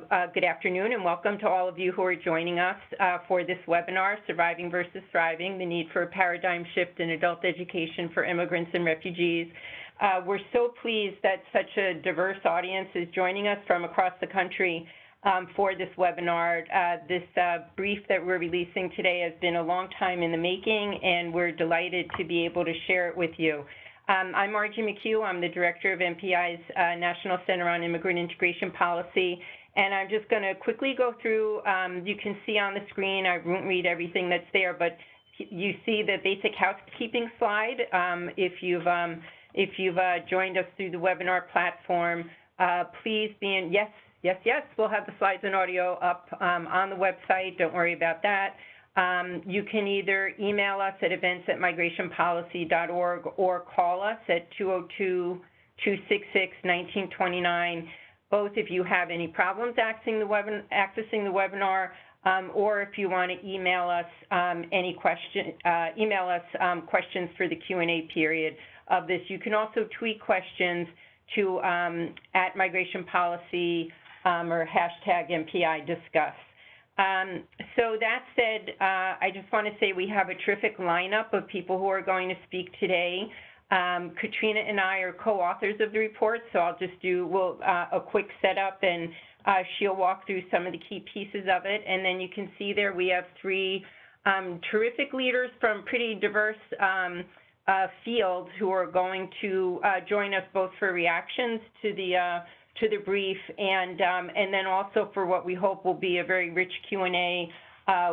Good afternoon and welcome to all of you who are joining us for this webinar, Surviving versus Thriving, the Need for a Paradigm Shift in Adult Education for Immigrants and Refugees. We're so pleased that such a diverse audience is joining us from across the country for this webinar. This brief that we're releasing today has been a long time in the making, and we're delighted to be able to share it with you. I'm Margie McHugh. I'm the Director of MPI's National Center on Immigrant Integration Policy. And I'm just going to quickly go through, you can see on the screen, I won't read everything that's there, but you see the basic housekeeping slide. If you've joined us through the webinar platform, please be in, yes, we'll have the slides and audio up on the website. Don't worry about that. You can either email us at events@migrationpolicy.org or call us at 202-266-1929. Both if you have any problems accessing the webinar, or if you want to email us questions for the Q&A period of this. You can also tweet questions to @migrationpolicy or #MPIDiscuss. So that said, I just want to say we have a terrific lineup of people who are going to speak today. Katrina and I are co-authors of the report, so I'll just do a quick setup, and she'll walk through some of the key pieces of it. And then you can see there we have three terrific leaders from pretty diverse fields who are going to join us both for reactions to the brief and then also for what we hope will be a very rich Q&A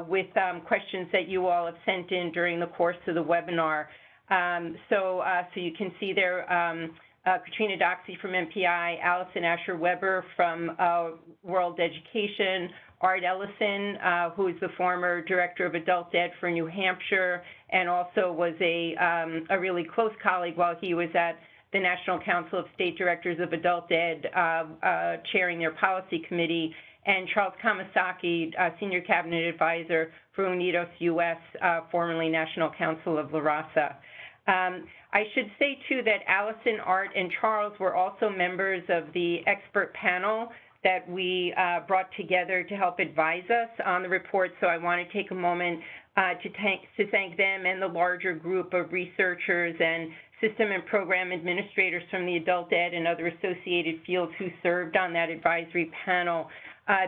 with questions that you all have sent in during the course of the webinar. So you can see there Katrina Doxey from MPI, Ellison Asher-Weber from World Education, Art Ellison, who is the former Director of Adult Ed for New Hampshire and also was a really close colleague while he was at the National Council of State Directors of Adult Ed, chairing their policy committee, and Charles Kamasaki, Senior Cabinet Advisor for UNIDOS US, formerly National Council of La Raza. I should say, too, that Ellison, Art, and Charles were also members of the expert panel that we brought together to help advise us on the report, so I want to take a moment to thank them and the larger group of researchers and system and program administrators from the adult ed and other associated fields who served on that advisory panel.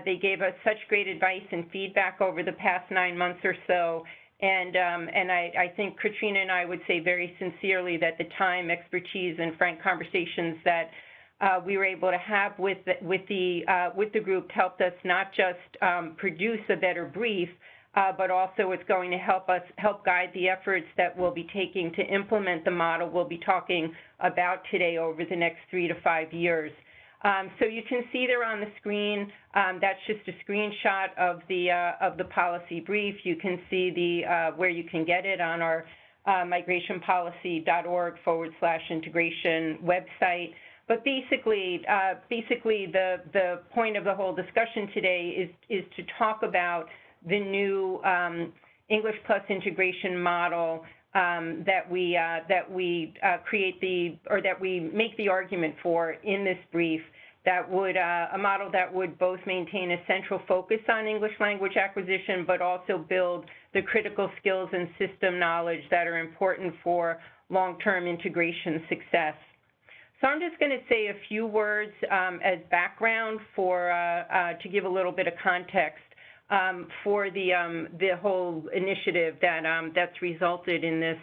They gave us such great advice and feedback over the past 9 months or so, and I think Katrina and I would say very sincerely that the time, expertise, and frank conversations that we were able to have with the group helped us not just produce a better brief, but also it's going to help guide the efforts that we'll be taking to implement the model we'll be talking about today over the next 3 to 5 years. So you can see there on the screen, that's just a screenshot of the policy brief. You can see where you can get it on our migrationpolicy.org/integration website. But basically the point of the whole discussion today is to talk about the new English Plus integration model that we make the argument for in this brief, that would a model that would both maintain a central focus on English language acquisition, but also build the critical skills and system knowledge that are important for long-term integration success. So I'm just going to say a few words as background to give a little bit of context for the whole initiative that's resulted in this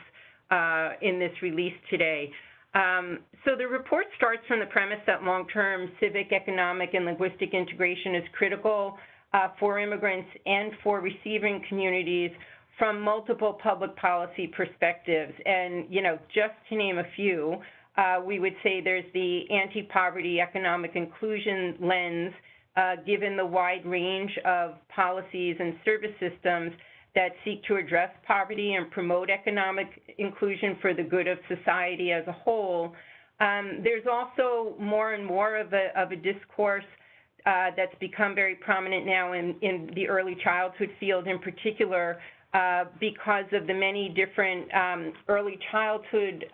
release today. So the report starts from the premise that long-term civic, economic, and linguistic integration is critical for immigrants and for receiving communities from multiple public policy perspectives. And, just to name a few, we would say there's the anti-poverty economic inclusion lens, given the wide range of policies and service systems that seek to address poverty and promote economic inclusion for the good of society as a whole. There's also more and more of a discourse that's become very prominent now in the early childhood field in particular, because of the many different early childhood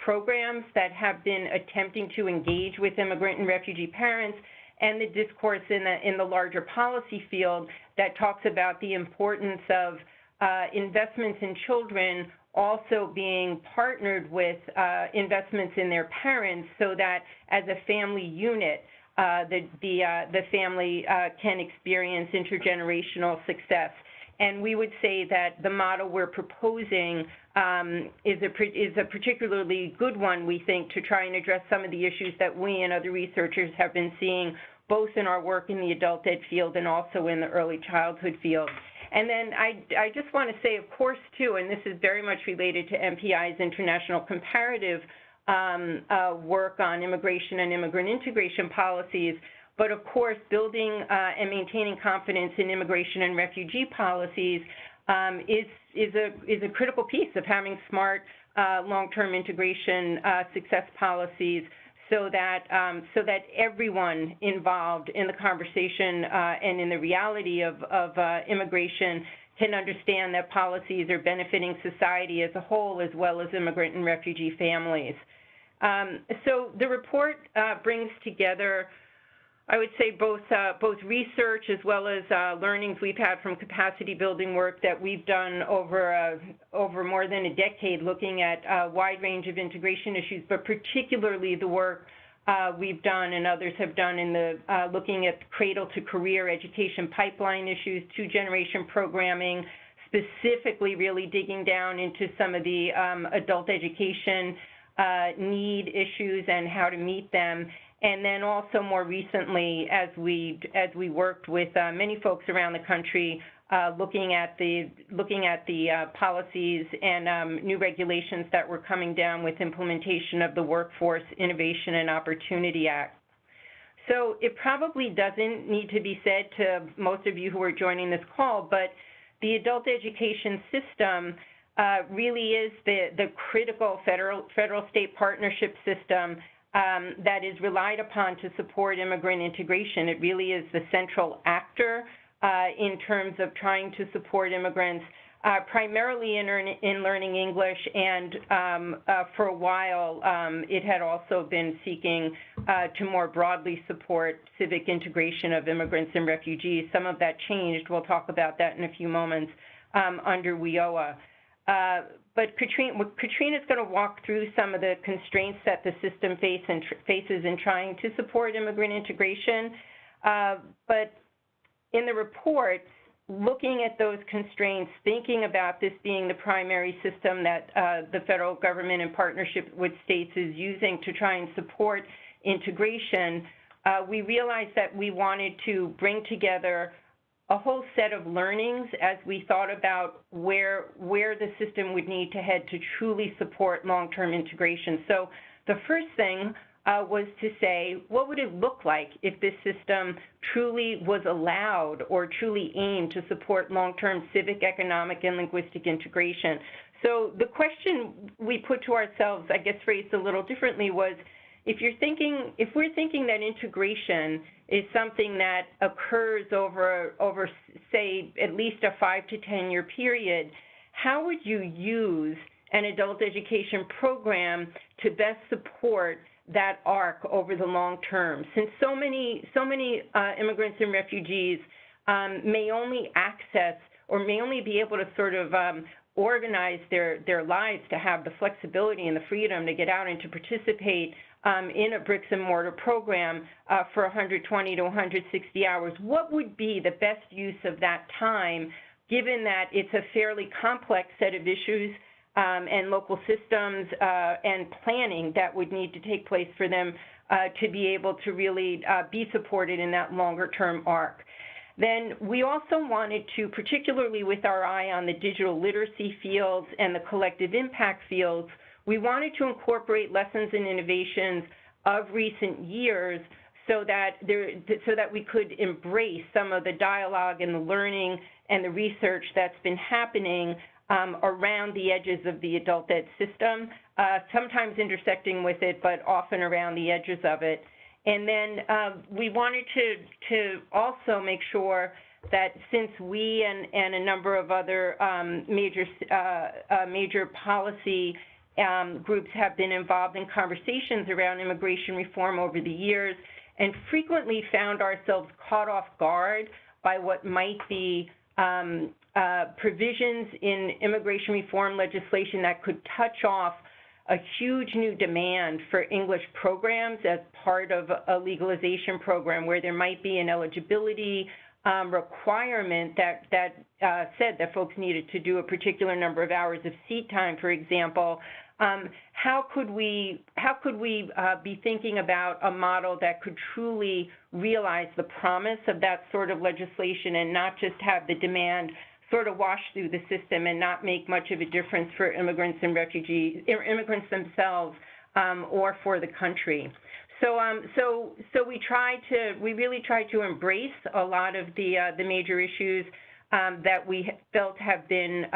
programs that have been attempting to engage with immigrant and refugee parents and the discourse in the larger policy field that talks about the importance of investments in children also being partnered with investments in their parents, so that as a family unit, the family can experience intergenerational success. And we would say that the model we're proposing is a particularly good one, we think, to try and address some of the issues that we and other researchers have been seeing, both in our work in the adult ed field and also in the early childhood field. And then I just want to say, of course, too, and this is very much related to MPI's international comparative work on immigration and immigrant integration policies, but of course, building and maintaining confidence in immigration and refugee policies is a critical piece of having smart long-term integration success policies, so that everyone involved in the conversation and in the reality of immigration can understand that policies are benefiting society as a whole, as well as immigrant and refugee families. So the report brings together, I would say, both research as well as learnings we've had from capacity building work that we've done over more than a decade, looking at a wide range of integration issues, but particularly the work we've done and others have done in the looking at cradle to career education pipeline issues, two-generation programming, specifically really digging down into some of the adult education need issues and how to meet them. And then also more recently, as we worked with many folks around the country, looking at the policies and new regulations that were coming down with implementation of the Workforce Innovation and Opportunity Act. So it probably doesn't need to be said to most of you who are joining this call, but the adult education system really is the critical federal-state partnership system that is relied upon to support immigrant integration. It really is the central actor in terms of trying to support immigrants, primarily in learning English, and for a while it had also been seeking to more broadly support civic integration of immigrants and refugees. Some of that changed. We'll talk about that in a few moments under WIOA. But Katrina's going to walk through some of the constraints that the system faces in trying to support immigrant integration. But in the report, looking at those constraints, thinking about this being the primary system that the federal government in partnership with states is using to try and support integration, we realized that we wanted to bring together a whole set of learnings as we thought about where the system would need to head to truly support long-term integration. So the first thing was to say, what would it look like if this system truly was allowed or truly aimed to support long-term civic, economic, and linguistic integration? So the question we put to ourselves, I guess phrased a little differently, was, if we're thinking that integration is something that occurs over say, at least a 5 to 10 year period, how would you use an adult education program to best support that arc over the long term? Since so many immigrants and refugees may only access or may only be able to sort of organize their lives to have the flexibility and the freedom to get out and to participate in a bricks and mortar program for 120 to 160 hours, what would be the best use of that time, given that it's a fairly complex set of issues and local systems and planning that would need to take place for them to be able to really be supported in that longer term arc? Then we also wanted to, particularly with our eye on the digital literacy fields and the collective impact fields, we wanted to incorporate lessons and innovations of recent years so that we could embrace some of the dialogue and the learning and the research that's been happening around the edges of the adult ed system, sometimes intersecting with it, but often around the edges of it. And then we wanted to also make sure that since we and a number of other major policy groups have been involved in conversations around immigration reform over the years, and frequently found ourselves caught off guard by what might be provisions in immigration reform legislation that could touch off a huge new demand for English programs as part of a legalization program, where there might be an eligibility requirement that said that folks needed to do a particular number of hours of seat time, for example. How could we be thinking about a model that could truly realize the promise of that sort of legislation and not just have the demand sort of wash through the system and not make much of a difference for immigrants and refugees, or immigrants themselves, or for the country? So we really try to embrace a lot of the major issues that we felt have been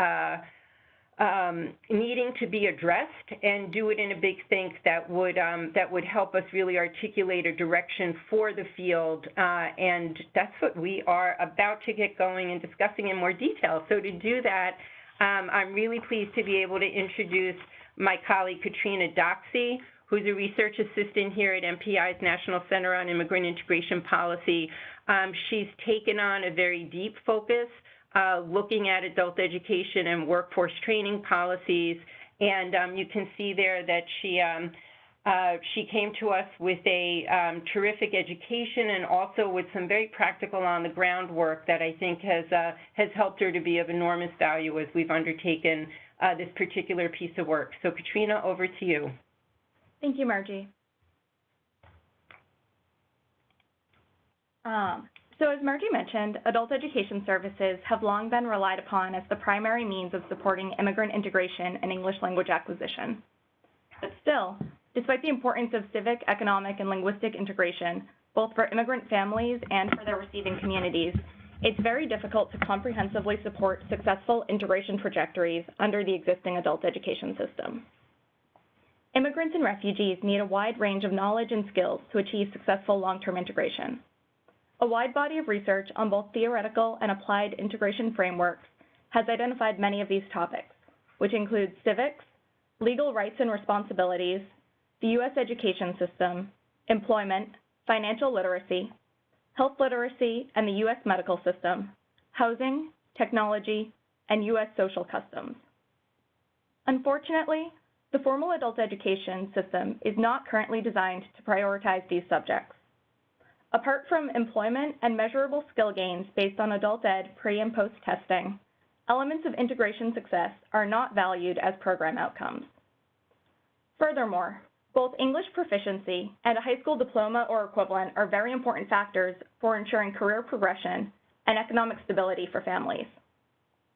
needing to be addressed, and do it in a big think that would help us really articulate a direction for the field, and that's what we are about to get going and discussing in more detail. So to do that, I'm really pleased to be able to introduce my colleague Katrina Doxey, who's a research assistant here at MPI's National Center on Immigrant Integration Policy. She's taken on a very deep focus looking at adult education and workforce training policies, and you can see there that she came to us with a terrific education and also with some very practical on-the-ground work that I think has helped her to be of enormous value as we've undertaken this particular piece of work. So Katrina, over to you. Thank you, Margie. So as Margie mentioned, adult education services have long been relied upon as the primary means of supporting immigrant integration and English language acquisition. But still, despite the importance of civic, economic, and linguistic integration, both for immigrant families and for their receiving communities, it's very difficult to comprehensively support successful integration trajectories under the existing adult education system. Immigrants and refugees need a wide range of knowledge and skills to achieve successful long-term integration. A wide body of research on both theoretical and applied integration frameworks has identified many of these topics, which include civics, legal rights and responsibilities, the U.S. education system, employment, financial literacy, health literacy and the U.S. medical system, housing, technology, and U.S. social customs. Unfortunately, the formal adult education system is not currently designed to prioritize these subjects. Apart from employment and measurable skill gains based on adult ed pre- and post-testing, elements of integration success are not valued as program outcomes. Furthermore, both English proficiency and a high school diploma or equivalent are very important factors for ensuring career progression and economic stability for families.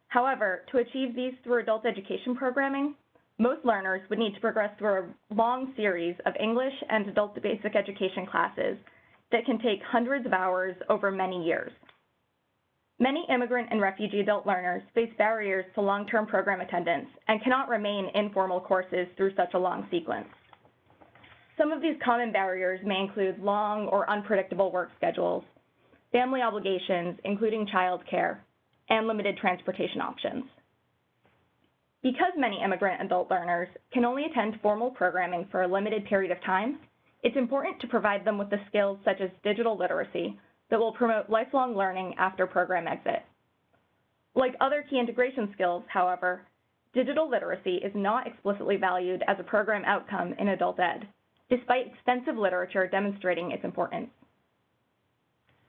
However, to achieve these through adult education programming, most learners would need to progress through a long series of English and adult basic education classes that can take hundreds of hours over many years. Many immigrant and refugee adult learners face barriers to long-term program attendance and cannot remain in formal courses through such a long sequence. Some of these common barriers may include long or unpredictable work schedules, family obligations, including childcare, and limited transportation options. Because many immigrant adult learners can only attend formal programming for a limited period of time, it's important to provide them with the skills such as digital literacy that will promote lifelong learning after program exit. Like other key integration skills, however, digital literacy is not explicitly valued as a program outcome in adult ed, despite extensive literature demonstrating its importance.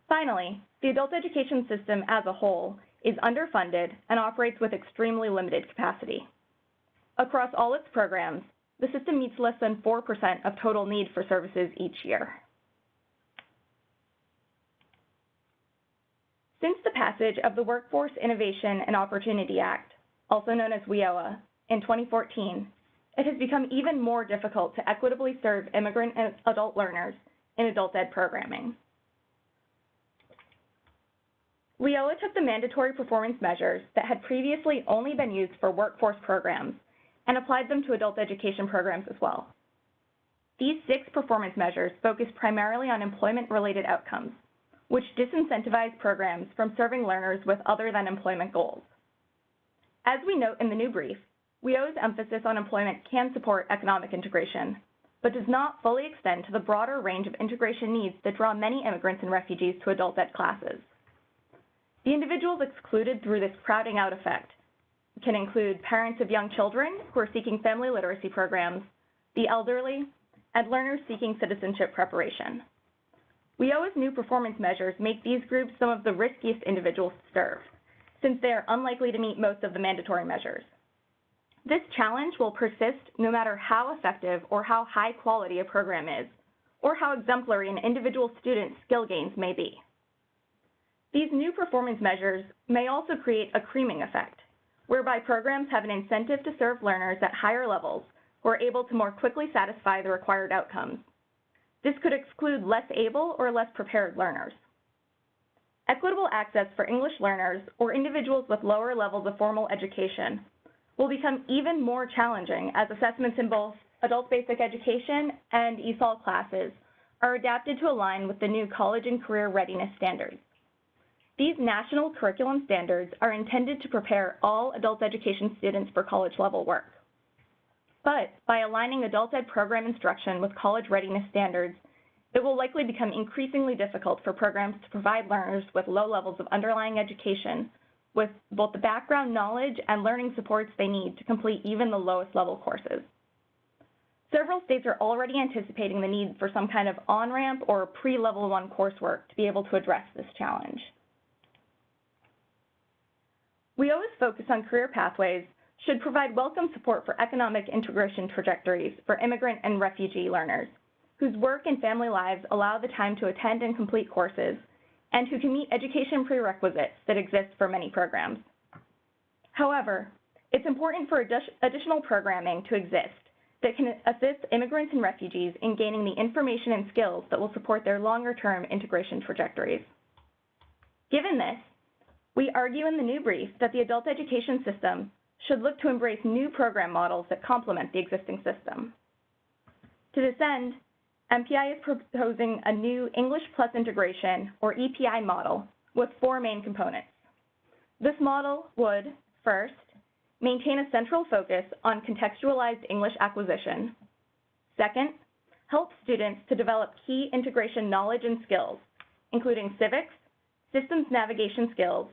Finally, the adult education system as a whole is underfunded and operates with extremely limited capacity. Across all its programs, the system meets less than 4% of total need for services each year. Since the passage of the Workforce Innovation and Opportunity Act, also known as WIOA, in 2014, it has become even more difficult to equitably serve immigrant and adult learners in adult ed programming. WIOA took the mandatory performance measures that had previously only been used for workforce programs and applied them to adult education programs as well. These 6 performance measures focus primarily on employment-related outcomes, which disincentivize programs from serving learners with other than employment goals. As we note in the new brief, WIOA's emphasis on employment can support economic integration, but does not fully extend to the broader range of integration needs that draw many immigrants and refugees to adult ed classes. The individuals excluded through this crowding out effect can include parents of young children who are seeking family literacy programs, the elderly, and learners seeking citizenship preparation. WIOA's new performance measures make these groups some of the riskiest individuals to serve, since they are unlikely to meet most of the mandatory measures. This challenge will persist no matter how effective or how high quality a program is, or how exemplary an individual student's skill gains may be. These new performance measures may also create a creaming effect, whereby programs have an incentive to serve learners at higher levels who are able to more quickly satisfy the required outcomes. This could exclude less able or less prepared learners. Equitable access for English learners or individuals with lower levels of formal education will become even more challenging as assessments in both adult basic education and ESOL classes are adapted to align with the new college and career readiness standards. These national curriculum standards are intended to prepare all adult education students for college-level work. But by aligning adult ed program instruction with college readiness standards, it will likely become increasingly difficult for programs to provide learners with low levels of underlying education with both the background knowledge and learning supports they need to complete even the lowest level courses. Several states are already anticipating the need for some kind of on-ramp or pre-level 1 coursework to be able to address this challenge. WIOA's focus on career pathways should provide welcome support for economic integration trajectories for immigrant and refugee learners, whose work and family lives allow the time to attend and complete courses, and who can meet education prerequisites that exist for many programs. However, it's important for additional programming to exist that can assist immigrants and refugees in gaining the information and skills that will support their longer-term integration trajectories. Given this, we argue in the new brief that the adult education system should look to embrace new program models that complement the existing system. To this end, MPI is proposing a new English Plus Integration, or EPI model, with 4 main components. This model would, first, maintain a central focus on contextualized English acquisition. Second, help students to develop key integration knowledge and skills, including civics, systems navigation skills,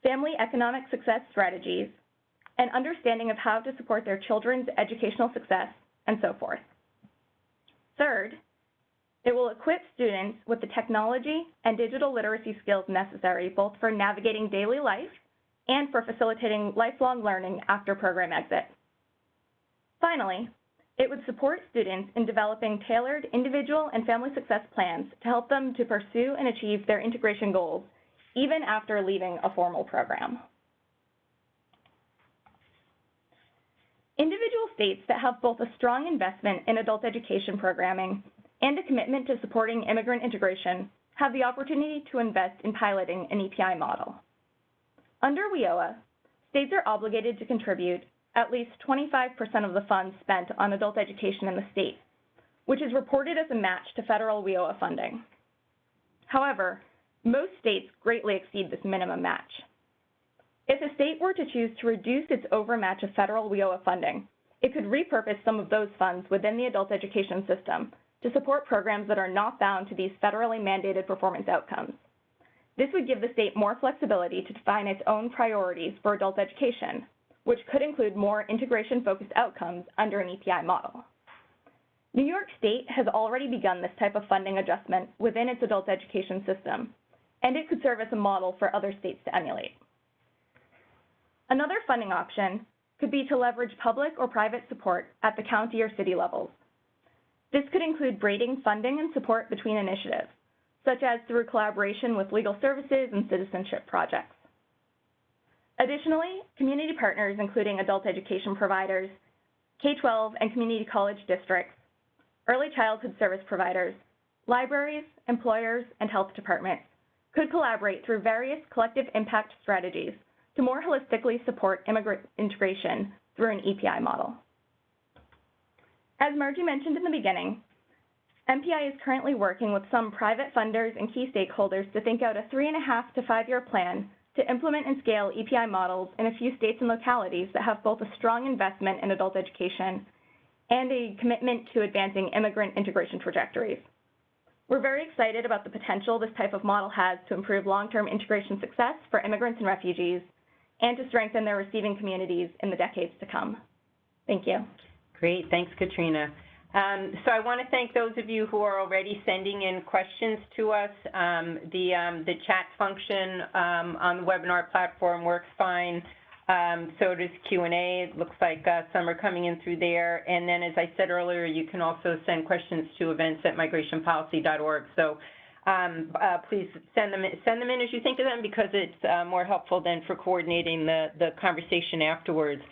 family economic success strategies, and understanding of how to support their children's educational success, and so forth. Third, it will equip students with the technology and digital literacy skills necessary both for navigating daily life and for facilitating lifelong learning after program exit. Finally, it would support students in developing tailored individual and family success plans to help them to pursue and achieve their integration goals, even after leaving a formal program. Individual states that have both a strong investment in adult education programming and a commitment to supporting immigrant integration have the opportunity to invest in piloting an EPI model. Under WIOA, states are obligated to contribute at least 25% of the funds spent on adult education in the state, which is reported as a match to federal WIOA funding. However, most states greatly exceed this minimum match. If a state were to choose to reduce its overmatch of federal WIOA funding, it could repurpose some of those funds within the adult education system to support programs that are not bound to these federally mandated performance outcomes. This would give the state more flexibility to define its own priorities for adult education, which could include more integration-focused outcomes under an EPI model. New York State has already begun this type of funding adjustment within its adult education system, and it could serve as a model for other states to emulate. Another funding option could be to leverage public or private support at the county or city levels. This could include braiding funding and support between initiatives, such as through collaboration with legal services and citizenship projects. Additionally, community partners, including adult education providers, K-12 and community college districts, early childhood service providers, libraries, employers, and health departments could collaborate through various collective impact strategies to more holistically support immigrant integration through an EPI model. As Margie mentioned in the beginning, MPI is currently working with some private funders and key stakeholders to think out a 3.5 to 5 year plan to implement and scale EPI models in a few states and localities that have both a strong investment in adult education and a commitment to advancing immigrant integration trajectories. We're very excited about the potential this type of model has to improve long-term integration success for immigrants and refugees, and to strengthen their receiving communities in the decades to come. Thank you. Great, thanks, Katrina. So I want to thank those of you who are already sending in questions to us. The chat function on the webinar platform works fine. So does Q&A. It looks like some are coming in through there. And then, as I said earlier, you can also send questions to events@migrationpolicy.org. So please send them in as you think of them, because it's more helpful than for coordinating the conversation afterwards.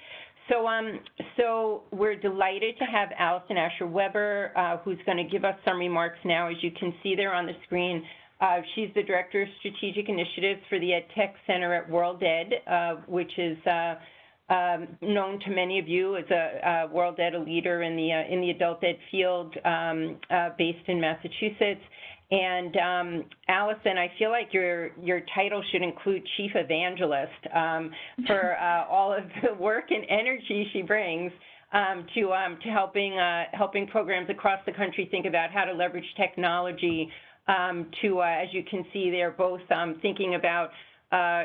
So we're delighted to have Allison Asher-Weber, who's going to give us some remarks now. As you can see there on the screen, she's the Director of Strategic Initiatives for the EdTech Center at World Ed, which is known to many of you as a World Ed, a leader in the adult ed field, based in Massachusetts. And Allison, I feel like your title should include Chief Evangelist for all of the work and energy she brings to helping programs across the country think about how to leverage technology to, as you can see, they're both thinking about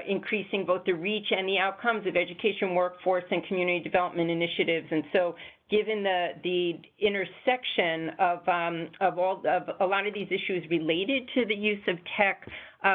increasing both the reach and the outcomes of education, workforce, and community development initiatives. And so, given the intersection of a lot of these issues related to the use of tech,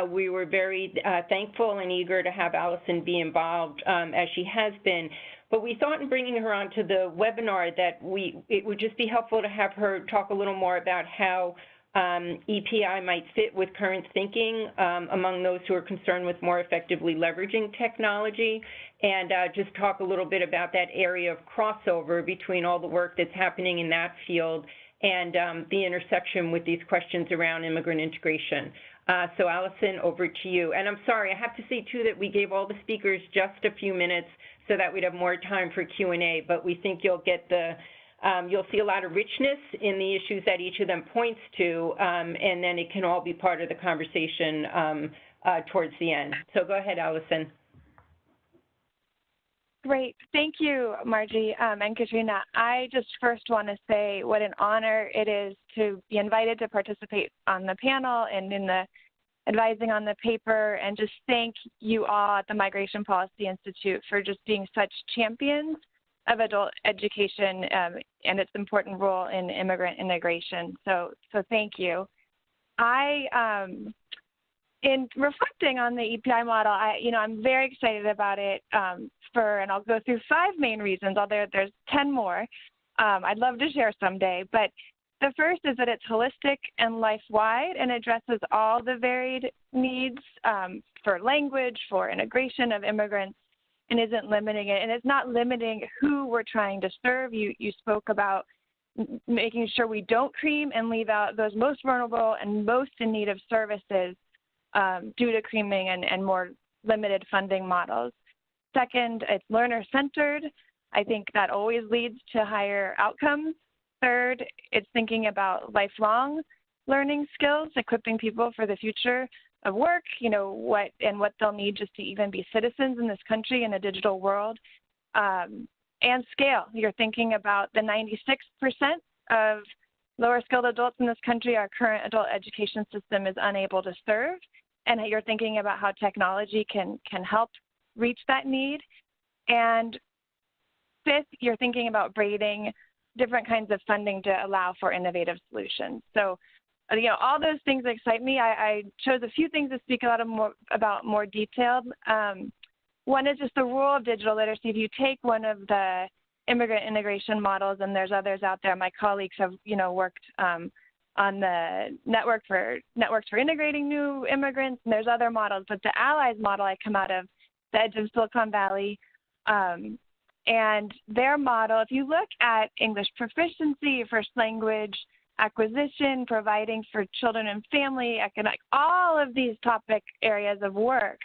we were very thankful and eager to have Allison be involved as she has been. But we thought in bringing her onto the webinar that it would just be helpful to have her talk a little more about how EPI might fit with current thinking among those who are concerned with more effectively leveraging technology, and just talk a little bit about that area of crossover between all the work that's happening in that field and the intersection with these questions around immigrant integration. So Allison, over to you. And I'm sorry, I have to say too that we gave all the speakers just a few minutes so that we'd have more time for Q&A, but we think you'll get you'll see a lot of richness in the issues that each of them points to, and then it can all be part of the conversation towards the end. So go ahead, Allison. Great. Thank you, Margie and Katrina. I just first want to say what an honor it is to be invited to participate on the panel and in the advising on the paper, and just thank you all at the Migration Policy Institute for just being such champions of adult education and its important role in immigrant integration. So thank you. In reflecting on the EPI model, I'm very excited about it and I'll go through 5 main reasons, although there's 10 more I'd love to share someday. But the first is that it's holistic and life-wide and addresses all the varied needs for language, for integration of immigrants, and isn't limiting it. And it's not limiting who we're trying to serve. You spoke about making sure we don't cream and leave out those most vulnerable and most in need of services due to creaming and more limited funding models. Second, it's learner-centered. I think that always leads to higher outcomes. Third, it's thinking about lifelong learning skills, equipping people for the future of work, what they'll need just to even be citizens in this country in a digital world. And scale. You're thinking about the 96% of lower skilled adults in this country our current adult education system is unable to serve, and you're thinking about how technology can help reach that need. And fifth, you're thinking about braiding different kinds of funding to allow for innovative solutions. So, all those things excite me. I chose a few things to speak about more detailed. One is just the role of digital literacy. If you take one of the immigrant integration models, and there's others out there, my colleagues have, worked on the networks for integrating new immigrants, and there's other models. But the Allies model, I come out of the edge of Silicon Valley, and their model, if you look at English proficiency, first language acquisition, providing for children and family, economic, all of these topic areas of work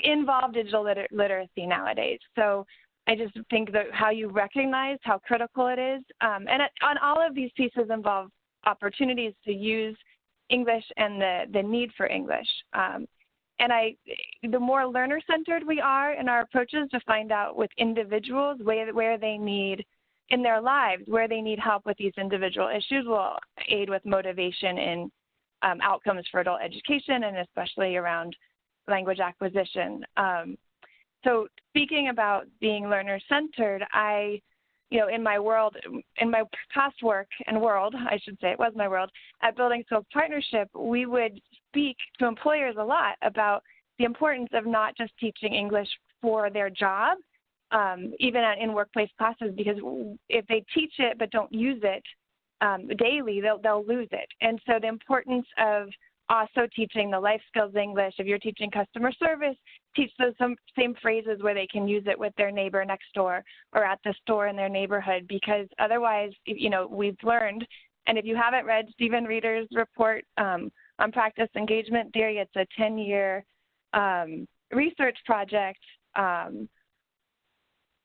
involve digital literacy nowadays. So I just think that how you recognize how critical it is, and on all of these pieces involve opportunities to use English and the need for English. And the more learner-centered we are in our approaches to find out with individuals where they need in their lives where they need help with these individual issues will aid with motivation in outcomes for adult education and especially around language acquisition. So speaking about being learner-centered, in my world, in my past work and world, I should say, it was my world, at Building Skills Partnership, we would speak to employers a lot about the importance of not just teaching English for their job, even in workplace classes, because if they teach it but don't use it daily, they'll lose it. And so the importance of also teaching the life skills English. If you're teaching customer service, teach those same phrases where they can use it with their neighbor next door or at the store in their neighborhood, because otherwise, we've learned, and if you haven't read Stephen Reeder's report on practice engagement theory, it's a 10-year research project on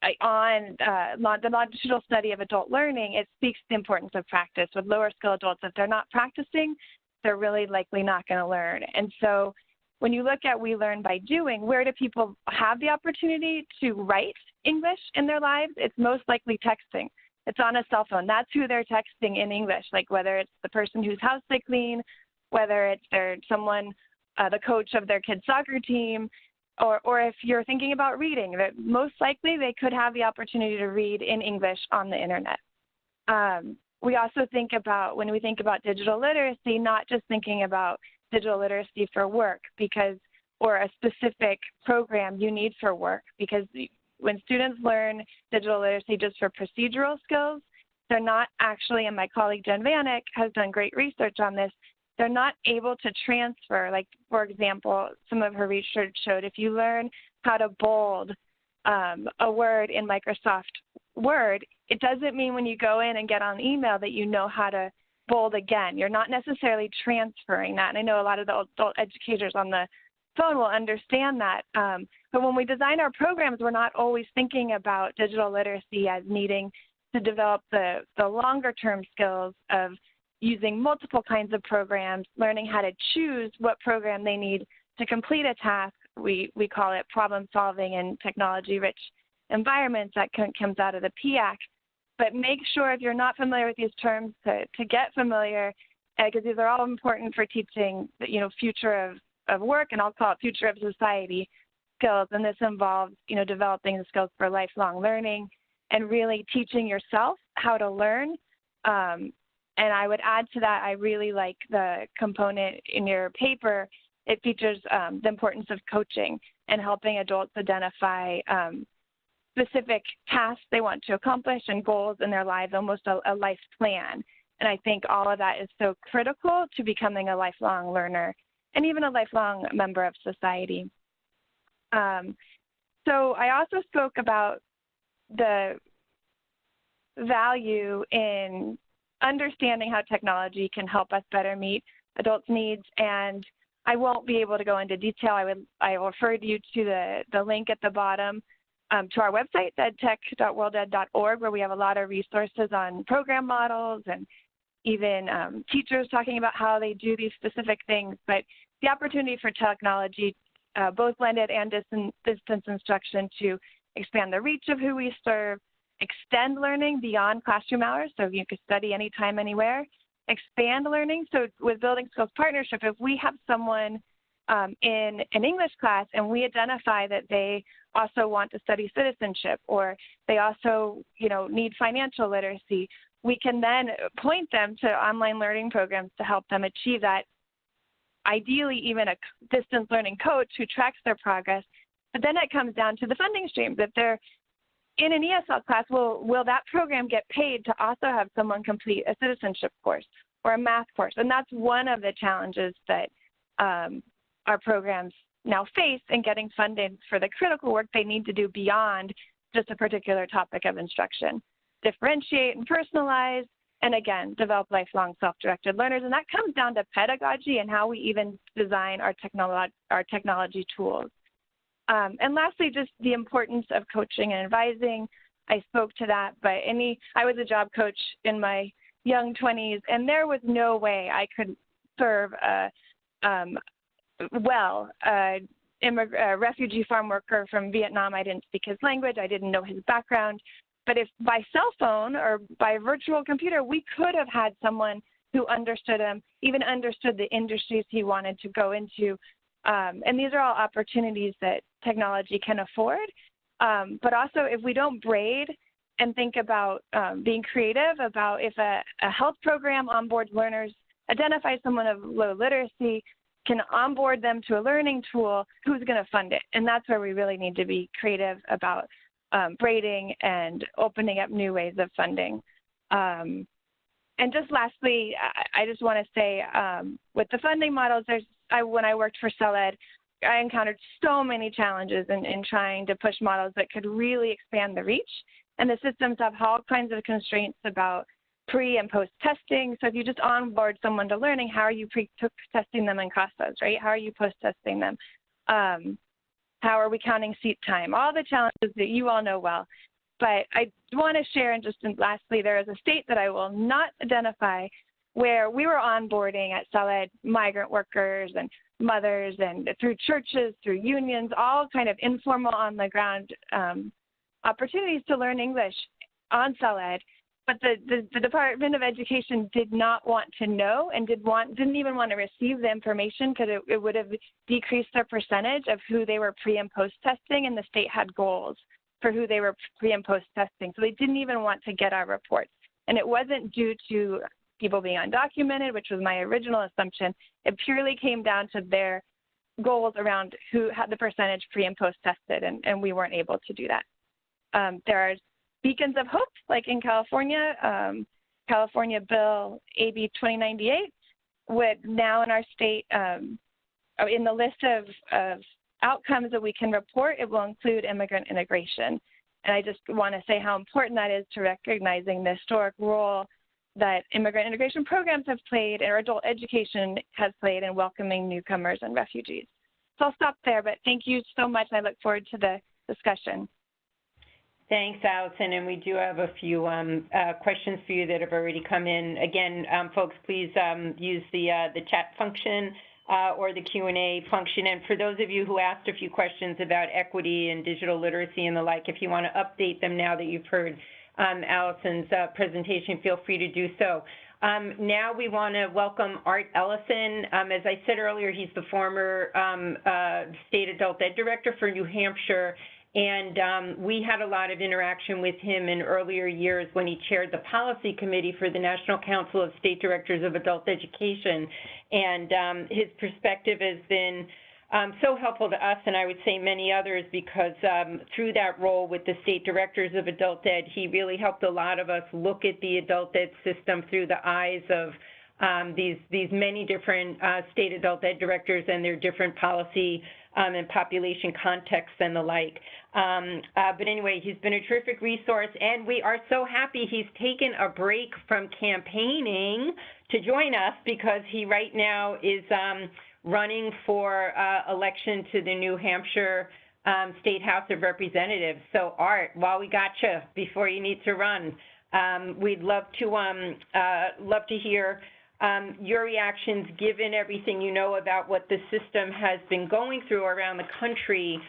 the longitudinal study of adult learning. It speaks to the importance of practice. With lower skill adults, if they're not practicing, they're really likely not going to learn. And so when you look at We Learn by Doing, where do people have the opportunity to write English in their lives? It's most likely texting. It's on a cell phone. That's who they're texting in English, like whether it's the person whose house they clean, whether it's the coach of their kid's soccer team, or if you're thinking about reading, that most likely they could have the opportunity to read in English on the internet. We also think about, when we think about digital literacy, not just thinking about digital literacy for work or a specific program you need for work, because when students learn digital literacy just for procedural skills, they're not actually, and my colleague Jen Vanek has done great research on this, they're not able to transfer. Like, for example, some of her research showed if you learn how to bold a word in Microsoft Word, it doesn't mean when you go in and get on email that you know how to bold again. You're not necessarily transferring that. And I know a lot of the adult educators on the phone will understand that. But when we design our programs, we're not always thinking about digital literacy as needing to develop the longer term skills of using multiple kinds of programs, learning how to choose what program they need to complete a task. We call it problem solving in technology-rich environments. That comes out of the PIAC. But make sure, if you're not familiar with these terms, to get familiar, because these are all important for teaching, future of work, and I'll call it future of society skills. And this involves, developing the skills for lifelong learning and really teaching yourself how to learn. And I would add to that, I really like the component in your paper. It features the importance of coaching and helping adults identify specific tasks they want to accomplish and goals in their lives, almost a life plan. And I think all of that is so critical to becoming a lifelong learner and even a lifelong member of society. So I also spoke about the value in understanding how technology can help us better meet adults' needs, and I won't be able to go into detail. I will refer you to the link at the bottom to our website, edtech.worlded.org, where we have a lot of resources on program models and even teachers talking about how they do these specific things. But the opportunity for technology, both blended and distance instruction, to expand the reach of who we serve, extend learning beyond classroom hours, so you can study anytime, anywhere, expand learning. So with Building Skills Partnership, if we have someone in an English class and we identify that they also want to study citizenship, or they also need financial literacy, we can then point them to online learning programs to help them achieve that. Ideally, even a distance learning coach who tracks their progress. But then it comes down to the funding streams. If they're in an ESL class, will that program get paid to also have someone complete a citizenship course or a math course? And that's one of the challenges that our programs now face in getting funded for the critical work they need to do beyond just a particular topic of instruction. Differentiate and personalize, and again, develop lifelong self-directed learners. And that comes down to pedagogy and how we even design our technology tools. And lastly, just the importance of coaching and advising. I spoke to that, but I was a job coach in my young 20s, and there was no way I could serve a refugee farm worker from Vietnam. I didn't speak his language. I didn't know his background. But if by cell phone or by virtual computer, we could have had someone who understood him, even understood the industries he wanted to go into. And these are all opportunities that technology can afford. But also, if we don't braid and think about being creative about if a health program onboards learners, identifies someone of low literacy, can onboard them to a learning tool, who's going to fund it? And that's where we really need to be creative about braiding and opening up new ways of funding. And just lastly, I just want to say with the funding models, when I worked for CELED, I encountered so many challenges in trying to push models that could really expand the reach. And the systems have all kinds of constraints about pre and post testing. So if you just onboard someone to learning, how are you pre-testing them in CASAs, right? How are you post-testing them? How are we counting seat time? All the challenges that you all know well. But I want to share, and just lastly, there is a state that I will not identify where we were onboarding at CELED migrant workers and mothers, and through churches, through unions, all kind of informal on the ground opportunities to learn English on CELED. But the Department of Education did not want to know and didn't even want to receive the information because it would have decreased their percentage of who they were pre and post testing, and the state had goals for who they were pre and post testing. So they didn't even want to get our reports. And it wasn't due to people being undocumented, which was my original assumption. It purely came down to their goals around who had the percentage pre and post tested, and we weren't able to do that. There are beacons of hope, like in California, California Bill AB 2098 would now in our state, in the list of outcomes that we can report, it will include immigrant integration. And I just want to say how important that is to recognizing the historic role that immigrant integration programs have played or adult education has played in welcoming newcomers and refugees. So I'll stop there, but thank you so much. I look forward to the discussion. Thanks, Allison, and we do have a few questions for you that have already come in. Again, folks, please use the chat function or the Q&A function. And for those of you who asked a few questions about equity and digital literacy and the like, if you want to update them now that you've heard Allison's presentation, feel free to do so. Now we want to welcome Art Ellison. As I said earlier, he's the former State Adult Ed Director for New Hampshire. And we had a lot of interaction with him in earlier years when he chaired the policy committee for the National Council of State Directors of Adult Education. And his perspective has been so helpful to us, and I would say many others, because through that role with the state directors of adult ed, he really helped a lot of us look at the adult ed system through the eyes of these many different state adult ed directors and their different policy and population contexts and the like. But anyway, he's been a terrific resource, and we are so happy he's taken a break from campaigning to join us, because he right now is running for election to the New Hampshire State House of Representatives. So Art, while we got you, before you need to run, we'd love to hear your reactions, given everything you know about what the system has been going through around the country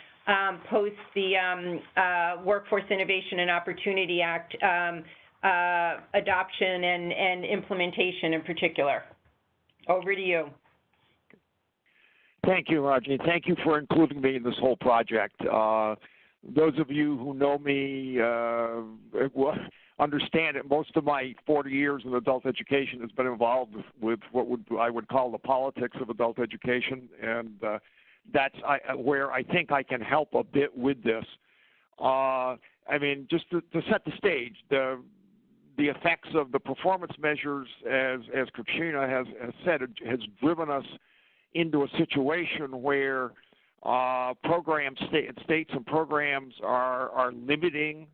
post the Workforce Innovation and Opportunity Act adoption and implementation in particular. Over to you. Thank you, Rodney. Thank you for including me in this whole project. Those of you who know me understand that most of my 40 years in adult education has been involved with what I would call the politics of adult education, and that's where I think I can help a bit with this. I mean, just to set the stage, the effects of the performance measures, as Katrina has said, has driven us into a situation where states and programs are limiting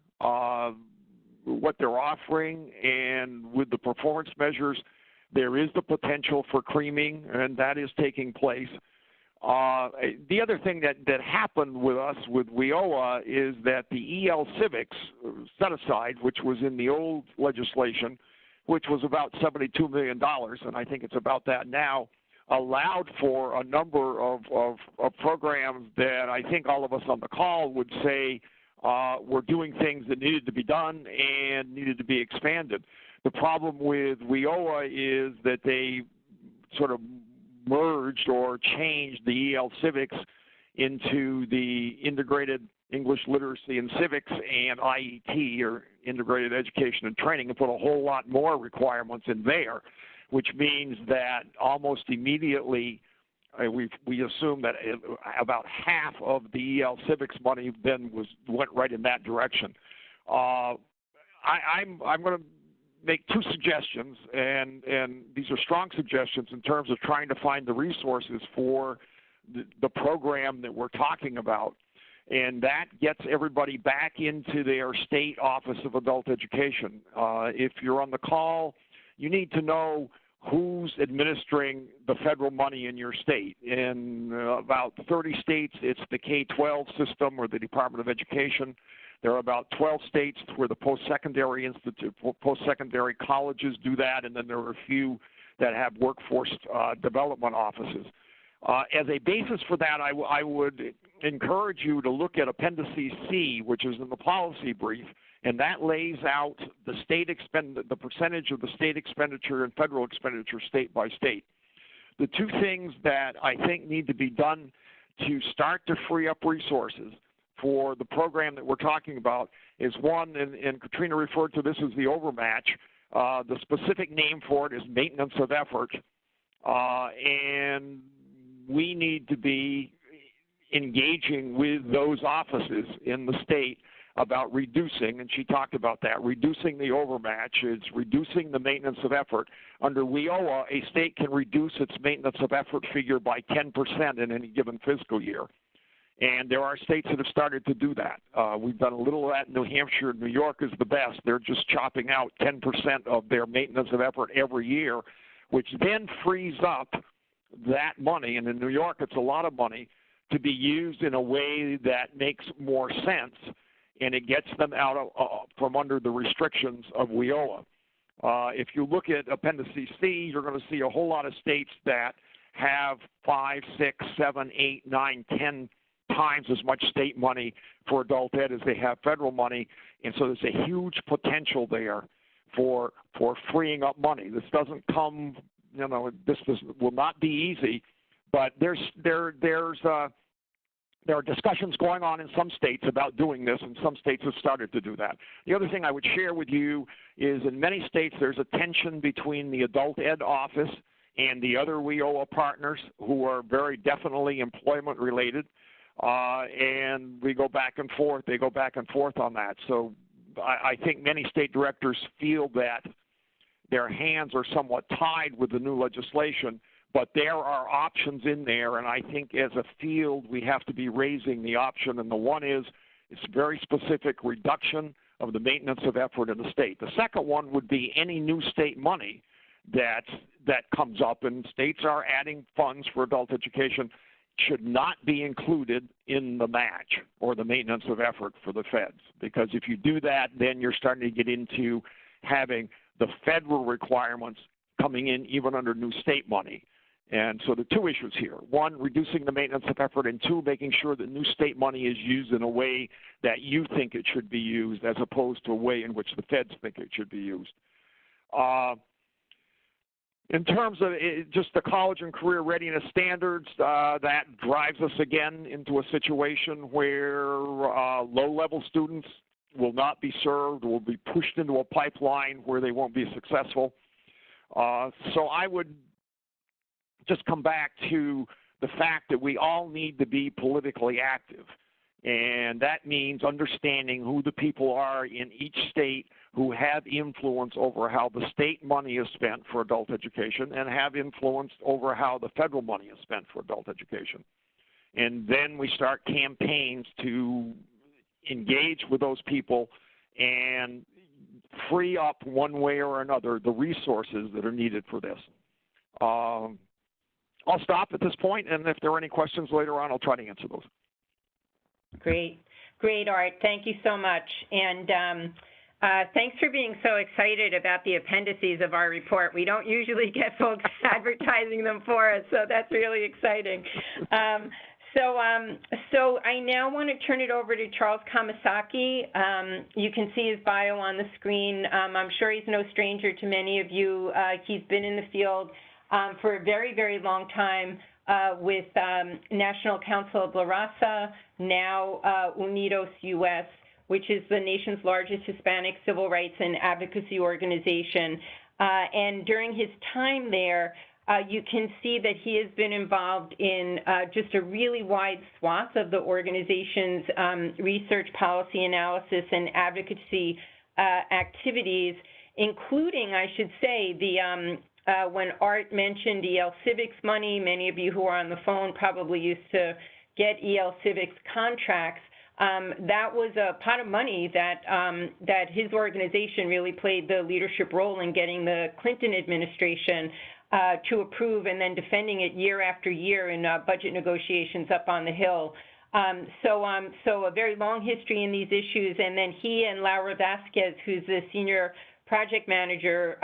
what they're offering, and with the performance measures, there is the potential for creaming, and that is taking place. The other thing that happened with us with WIOA is that the EL Civics set aside, which was in the old legislation, which was about $72 million, and I think it's about that now, allowed for a number of programs that I think all of us on the call would say were doing things that needed to be done and needed to be expanded. The problem with WIOA is that they sort of merged or changed the EL Civics into the Integrated English Literacy and Civics and IET, or Integrated Education and Training, and put a whole lot more requirements in there, which means that almost immediately we assume that about half of the EL Civics money then went right in that direction. I'm going to make two suggestions, and these are strong suggestions in terms of trying to find the resources for the program that we're talking about. And that gets everybody back into their state office of adult education. If you're on the call, you need to know who's administering the federal money in your state. In about 30 states, it's the K-12 system or the Department of Education. There are about 12 states where the post-secondary colleges do that, and then there are a few that have workforce development offices. As a basis for that, I would encourage you to look at Appendices C, which is in the policy brief, and that lays out the the percentage of the state expenditure and federal expenditure state by state. The two things that I think need to be done to start to free up resources for the program that we're talking about is one, and Katrina referred to this as the overmatch. The specific name for it is maintenance of effort, and we need to be engaging with those offices in the state about reducing, and she talked about that, reducing the overmatch. It's reducing the maintenance of effort. Under WIOA, a state can reduce its maintenance of effort figure by 10% in any given fiscal year. And there are states that have started to do that. We've done a little of that in New Hampshire. New York is the best. They're just chopping out 10% of their maintenance of effort every year, which then frees up that money, and in New York it's a lot of money, to be used in a way that makes more sense, and it gets them out of, from under the restrictions of WIOA. If you look at Appendices C, you're going to see a whole lot of states that have 5, 6, 7, 8, 9, 10 times as much state money for adult ed as they have federal money, and so there's a huge potential there for freeing up money. This doesn't come, you know, will not be easy, but there are discussions going on in some states about doing this, and some states have started to do that. The other thing I would share with you is in many states there's a tension between the adult ed office and the other WIOA partners who are very definitely employment related, and we go back and forth. They go back and forth on that. So I think many state directors feel that their hands are somewhat tied with the new legislation, but there are options in there, and I think as a field we have to be raising the option, and the one is it's very specific reduction of the maintenance of effort in the state. The second one would be any new state money that comes up, and states are adding funds for adult education, should not be included in the match or the maintenance of effort for the feds, because if you do that, then you're starting to get into having the federal requirements coming in even under new state money. And so the two issues here: one, reducing the maintenance of effort, and two, making sure that new state money is used in a way that you think it should be used as opposed to a way in which the feds think it should be used. In terms of just the college and career readiness standards, that drives us again into a situation where low-level students will not be served, will be pushed into a pipeline where they won't be successful. So I would just come back to the fact that we all need to be politically active. And that means understanding who the people are in each state who have influence over how the state money is spent for adult education and have influence over how the federal money is spent for adult education. And then we start campaigns to engage with those people and free up one way or another the resources that are needed for this. I'll stop at this point, and if there are any questions later on, I'll try to answer those. Great. Great, Art. Thank you so much. And thanks for being so excited about the appendices of our report. We don't usually get folks advertising them for us, so that's really exciting. So I now want to turn it over to Charles Kamasaki. You can see his bio on the screen. I'm sure he's no stranger to many of you. He's been in the field for a very, very long time with National Council of La Raza, now Unidos US, which is the nation's largest Hispanic civil rights and advocacy organization. And during his time there, you can see that he has been involved in just a really wide swath of the organization's research, policy analysis, and advocacy activities, including, I should say, the when Art mentioned EL Civics money, many of you who are on the phone probably used to get EL Civics contracts. That was a pot of money that that his organization really played the leadership role in getting the Clinton administration to approve and then defending it year after year in budget negotiations up on the Hill. So a very long history in these issues, and then he and Laura Vasquez, who's the senior project manager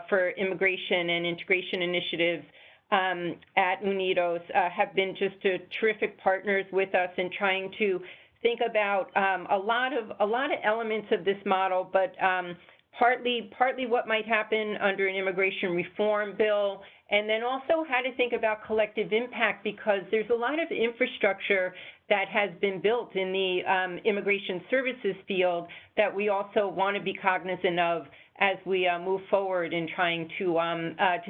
for immigration and integration initiatives at Unidos, have been just terrific partners with us in trying to think about a lot of elements of this model, but partly what might happen under an immigration reform bill, and then also how to think about collective impact, because there's a lot of infrastructure that has been built in the immigration services field that we also want to be cognizant of as we move forward in trying to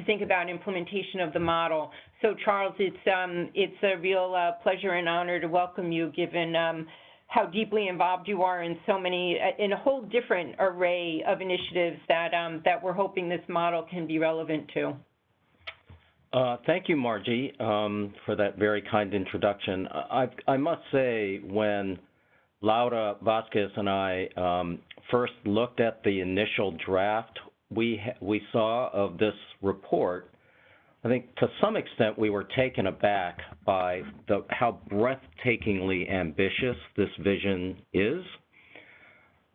think about implementation of the model. So Charles, it's a real pleasure and honor to welcome you, given how deeply involved you are in so many, in a whole different array of initiatives that, that we're hoping this model can be relevant to. Thank you, Margie, for that very kind introduction. I must say, when Laura Vasquez and I first looked at the initial draft we saw of this report, I think to some extent we were taken aback by how breathtakingly ambitious this vision is.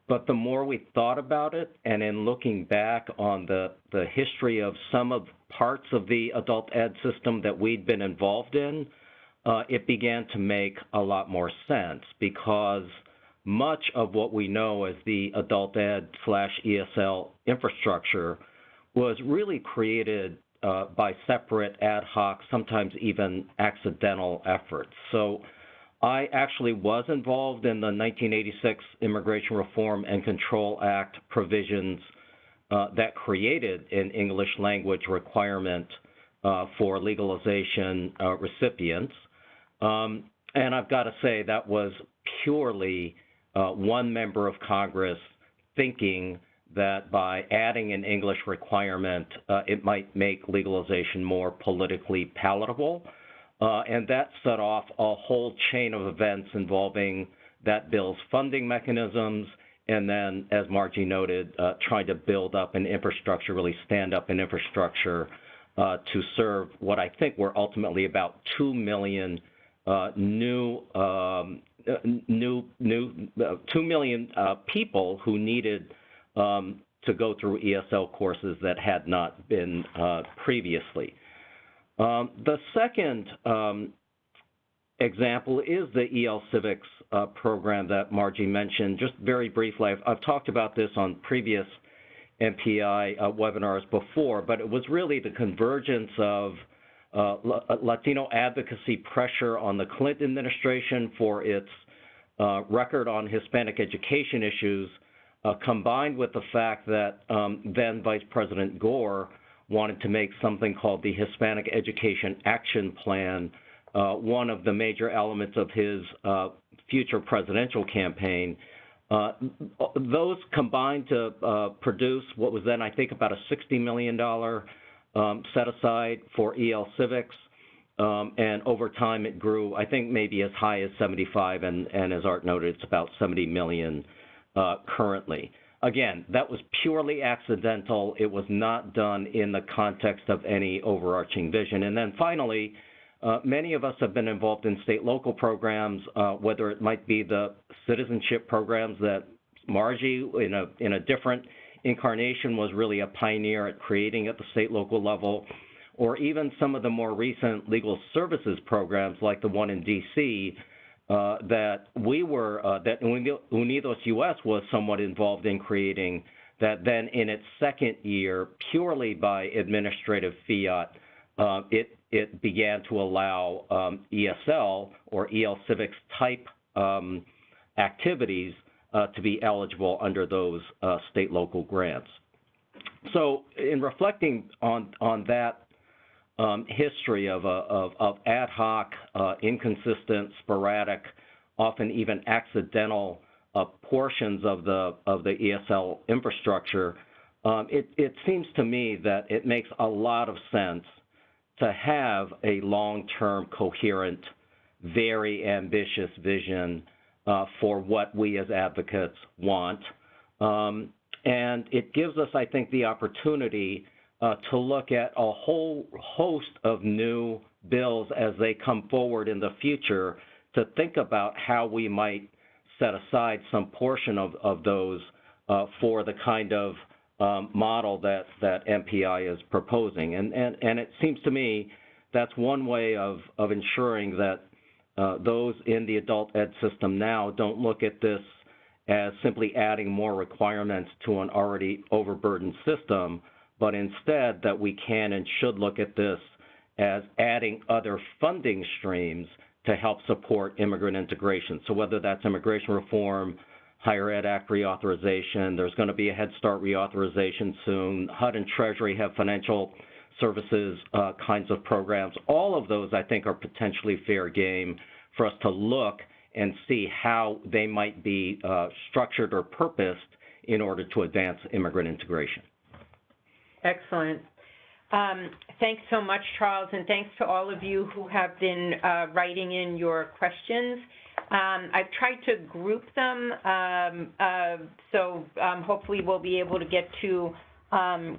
But the more we thought about it, and in looking back on the history of some of parts of the adult ed system that we'd been involved in, it began to make a lot more sense, because much of what we know as the adult ed / ESL infrastructure was really created by separate, ad hoc, sometimes even accidental efforts. So I actually was involved in the 1986 Immigration Reform and Control Act provisions that created an English language requirement for legalization recipients. And I've got to say that was purely one member of Congress thinking that by adding an English requirement, it might make legalization more politically palatable. And that set off a whole chain of events involving that bill's funding mechanisms, and then, as Margie noted, trying to build up an infrastructure, really stand up an infrastructure to serve what I think were ultimately about 2 million 2 million people who needed to go through ESL courses that had not been previously. The second example is the EL Civics program that Margie mentioned. Just very briefly, I've talked about this on previous MPI webinars before, but it was really the convergence of Latino advocacy pressure on the Clinton administration for its record on Hispanic education issues, combined with the fact that then Vice President Gore wanted to make something called the Hispanic Education Action Plan one of the major elements of his future presidential campaign. Those combined to produce what was then, I think, about a $60 million set aside for EL Civics. And over time it grew, I think, maybe as high as 75, and as Art noted, it's about 70 million currently. Again, that was purely accidental. It was not done in the context of any overarching vision. And then finally, many of us have been involved in state-local programs, whether it might be the citizenship programs that Margie, in a different incarnation, was really a pioneer at creating at the state-local level, or even some of the more recent legal services programs like the one in D.C. That Unidos US was somewhat involved in creating, that then in its second year, purely by administrative fiat, it began to allow ESL or EL Civics type activities to be eligible under those state local grants. So in reflecting on that history of ad hoc, inconsistent, sporadic, often even accidental portions of the ESL infrastructure, it seems to me that it makes a lot of sense to have a long-term, coherent, very ambitious vision for what we as advocates want. And it gives us, I think, the opportunity to look at a whole host of new bills as they come forward in the future to think about how we might set aside some portion of those for the kind of model that MPI is proposing. And it seems to me that's one way of ensuring that those in the adult ed system now don't look at this as simply adding more requirements to an already overburdened system, but instead that we can and should look at this as adding other funding streams to help support immigrant integration. So whether that's immigration reform, Higher Ed Act reauthorization, there's going to be a Head Start reauthorization soon, HUD and Treasury have financial services kinds of programs. All of those, I think, are potentially fair game for us to look and see how they might be structured or purposed in order to advance immigrant integration. Excellent. Thanks so much, Charles, and thanks to all of you who have been writing in your questions. I've tried to group them, so hopefully we'll be able to get to a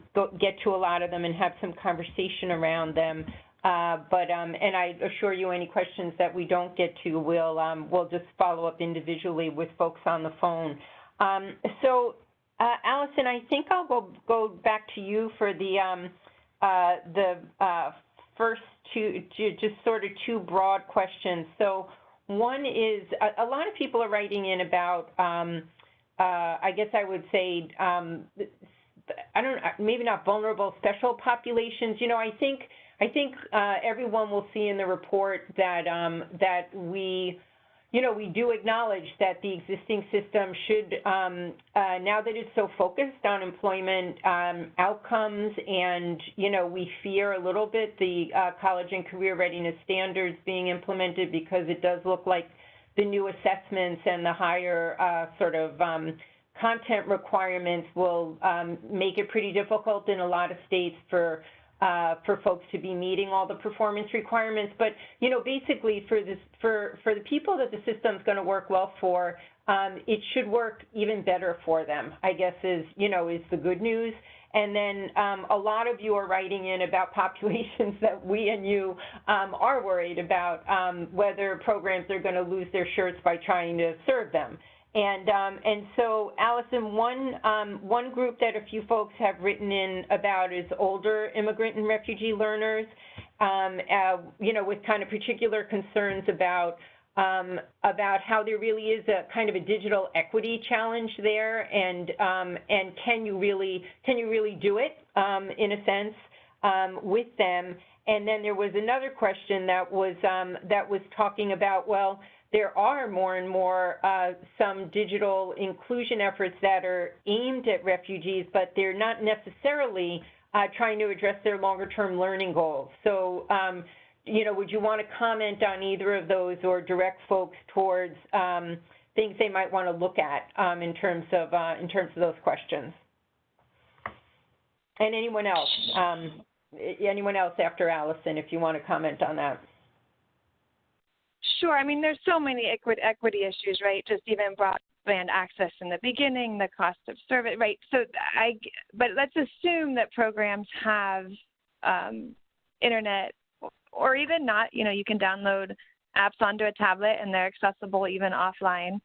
lot of them and have some conversation around them. And I assure you, any questions that we don't get to, we'll just follow up individually with folks on the phone. Allison, I think I'll go back to you for the first two, just sort of two broad questions. So one is, a lot of people are writing in about, I guess I would say, maybe not vulnerable, special populations. You know, I think everyone will see in the report that that we do acknowledge that the existing system should, now that it's so focused on employment outcomes, and we fear a little bit the college and career readiness standards being implemented, because it does look like the new assessments and the higher sort of content requirements will make it pretty difficult in a lot of states for folks to be meeting all the performance requirements. But, basically for the people that the system's going to work well for, it should work even better for them, I guess is the good news. And then a lot of you are writing in about populations that we and you are worried about, whether programs are going to lose their shirts by trying to serve them. And so, Allison, one group that a few folks have written in about is older immigrant and refugee learners, with kind of particular concerns about how there really is a kind of a digital equity challenge there, and can you really do it in a sense with them? And then there was another question that was talking about, well, there are more and more some digital inclusion efforts that are aimed at refugees, but they're not necessarily trying to address their longer-term learning goals. So, would you want to comment on either of those, or direct folks towards things they might want to look at in terms of those questions? And anyone else? Anyone else after Allison, if you want to comment on that? Sure. I mean, there's so many equity issues, right? Just even broadband access in the beginning, the cost of service, right? But let's assume that programs have internet, or even not. You can download apps onto a tablet, and they're accessible even offline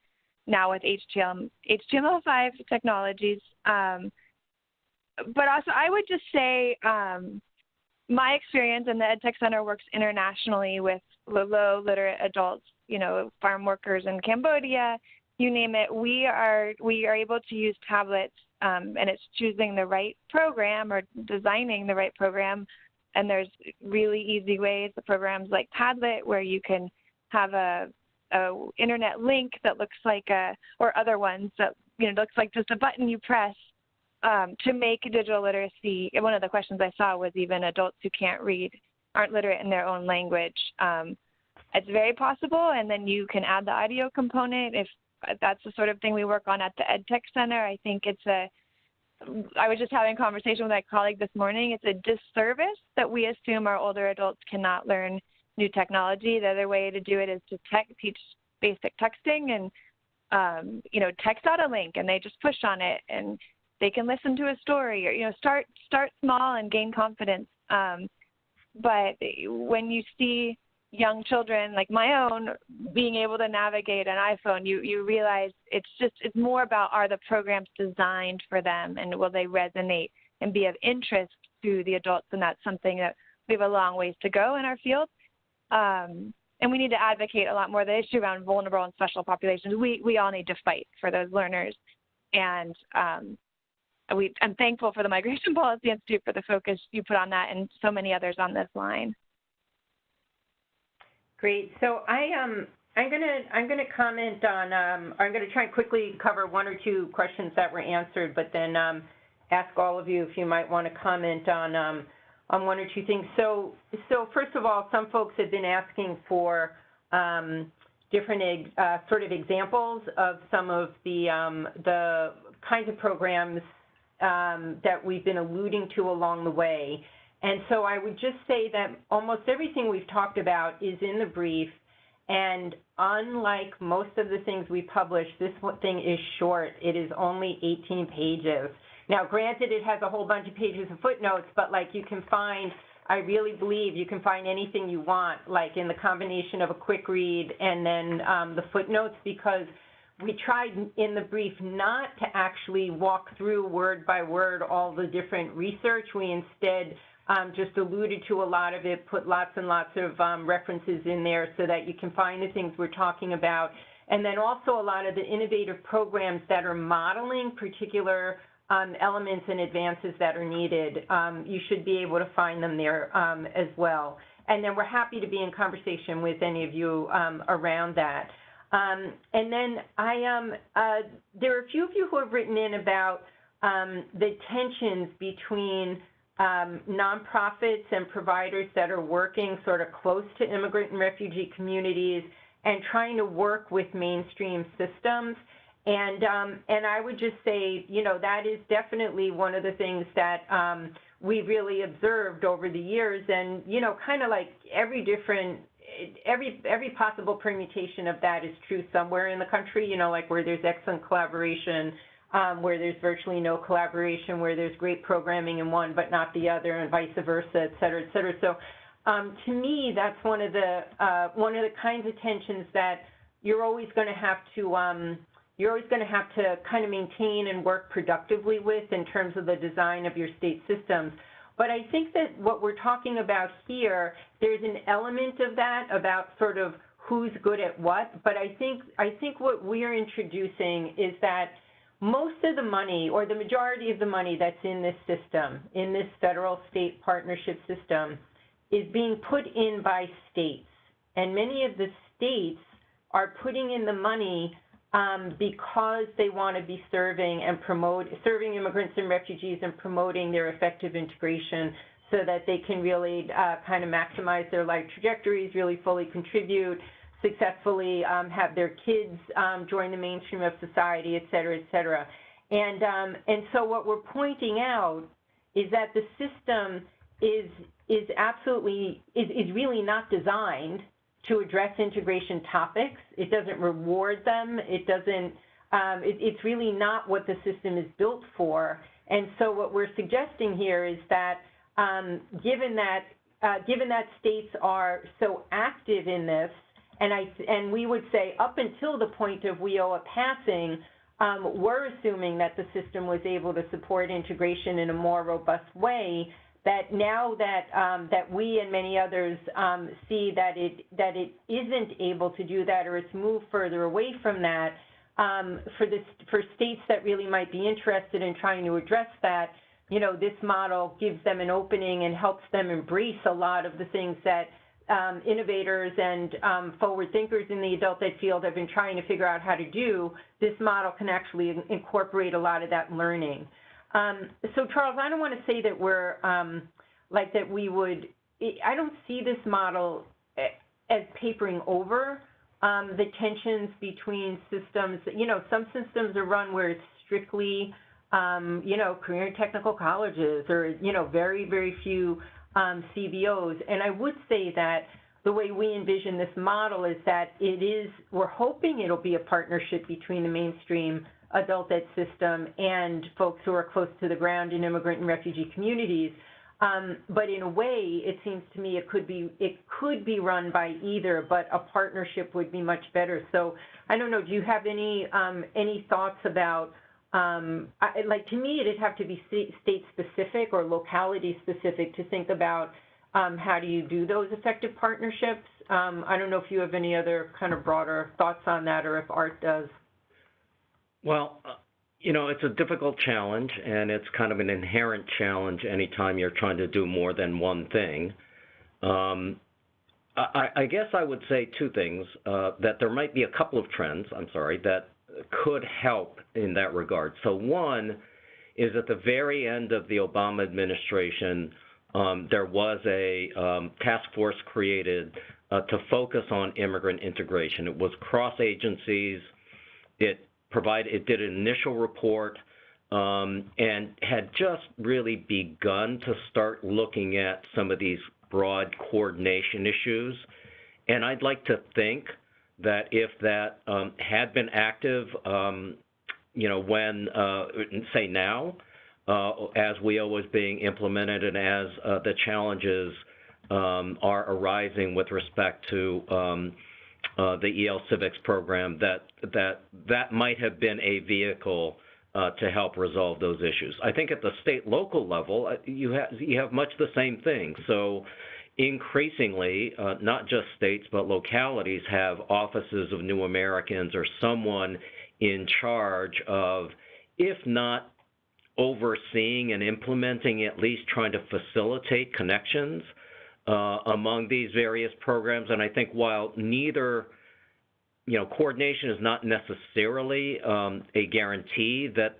now with HTML5 technologies. But also, I would just say, my experience, and the EdTech Center works internationally with low literate adults, you know, farm workers in Cambodia, you name it. We are able to use tablets, and it's choosing the right program or designing the right program. And there's really easy ways, the programs like Padlet, where you can have a internet link that looks like or other ones that, you know, looks like just a button you press to make digital literacy. One of the questions I saw was even adults who can't read, aren't literate in their own language. It's very possible, and then you can add the audio component if that's the sort of thing we work on at the EdTech Center. I think I was just having a conversation with my colleague this morning. It's a disservice that we assume our older adults cannot learn new technology. The other way to do it is to teach basic texting and, you know, text out a link and they just push on it and they can listen to a story or, you know, start small and gain confidence. But when you see young children like my own being able to navigate an iPhone, you realize it's more about, are the programs designed for them and will they resonate and be of interest to the adults? And that's something that we have a long ways to go in our field. And we need to advocate a lot more. The issue around vulnerable and special populations, we all need to fight for those learners. And I'm thankful for the Migration Policy Institute for the focus you put on that and so many others on this line. Great. So I'm gonna comment on. I'm gonna try and quickly cover one or two questions that were answered, but then ask all of you if you might want to comment on one or two things. So first of all, some folks have been asking for different sort of examples of some of the kinds of programs that we've been alluding to along the way. And so I would just say that almost everything we've talked about is in the brief, and unlike most of the things we publish, this thing is short. It is only 18 pages. Now, granted, it has a whole bunch of pages of footnotes, but like you can find, I really believe you can find anything you want, like in the combination of a quick read and then the footnotes, because we tried in the brief not to actually walk through word by word all the different research. We instead just alluded to a lot of it, put lots and lots of references in there so that you can find the things we're talking about. And then also a lot of the innovative programs that are modeling particular elements and advances that are needed. You should be able to find them there as well. And then we're happy to be in conversation with any of you around that. And then there are a few of you who have written in about the tensions between nonprofits and providers that are working sort of close to immigrant and refugee communities and trying to work with mainstream systems. And I would just say, you know, that is definitely one of the things that we really observed over the years. And, you know, kind of like every possible permutation of that is true somewhere in the country, you know, like where there's excellent collaboration, where there's virtually no collaboration, where there's great programming in one but not the other, and vice versa, et cetera, et cetera. So to me, that's one of the kinds of tensions that you're always going to have to kind of maintain and work productively with in terms of the design of your state systems. But I think that what we're talking about here, there's an element of that about sort of who's good at what. But I think what we're introducing is that most of the money, or the majority of the money that's in this system, in this federal-state partnership system, is being put in by states. And many of the states are putting in the money because they want to be serving immigrants and refugees and promoting their effective integration so that they can really kind of maximize their life trajectories, really fully contribute, successfully have their kids join the mainstream of society, et cetera, et cetera. And so what we're pointing out is that the system is really not designed to address integration topics. It doesn't reward them. It doesn't, it's really not what the system is built for. And so what we're suggesting here is that given that states are so active in this, and we would say up until the point of WIOA passing, we're assuming that the system was able to support integration in a more robust way, that now that we and many others see that it isn't able to do that, or it's moved further away from that, for states that really might be interested in trying to address that, this model gives them an opening and helps them embrace a lot of the things that innovators and forward thinkers in the adult ed field have been trying to figure out how to do. This model can actually incorporate a lot of that learning. So Charles, I don't want to say that we're I don't see this model as papering over the tensions between systems. Some systems are run where it's strictly, career and technical colleges, or, very, very few CBOs. And I would say that the way we envision this model is that we're hoping it'll be a partnership between the mainstream adult ed system and folks who are close to the ground in immigrant and refugee communities. But in a way, it seems to me it could be run by either, but a partnership would be much better. So I don't know, do you have any thoughts about, to me, it'd have to be state specific or locality specific to think about how do you do those effective partnerships. I don't know if you have any other kind of broader thoughts on that, or if Art does. Well, it's a difficult challenge, and it's kind of an inherent challenge anytime you're trying to do more than one thing. I guess I would say two things, that there might be a couple of trends, that could help in that regard. So one is at the very end of the Obama administration, there was a task force created to focus on immigrant integration. It was cross agencies. It did an initial report and had just really begun to start looking at some of these broad coordination issues. And I'd like to think that if that had been active, when, say now, as WIOA was being implemented and as the challenges are arising with respect to the EL Civics program, that might have been a vehicle to help resolve those issues. I think at the state-local level, you have much the same thing. So increasingly, not just states, but localities have offices of New Americans or someone in charge of, if not overseeing and implementing, at least trying to facilitate connections among these various programs. And I think while neither, coordination is not necessarily a guarantee that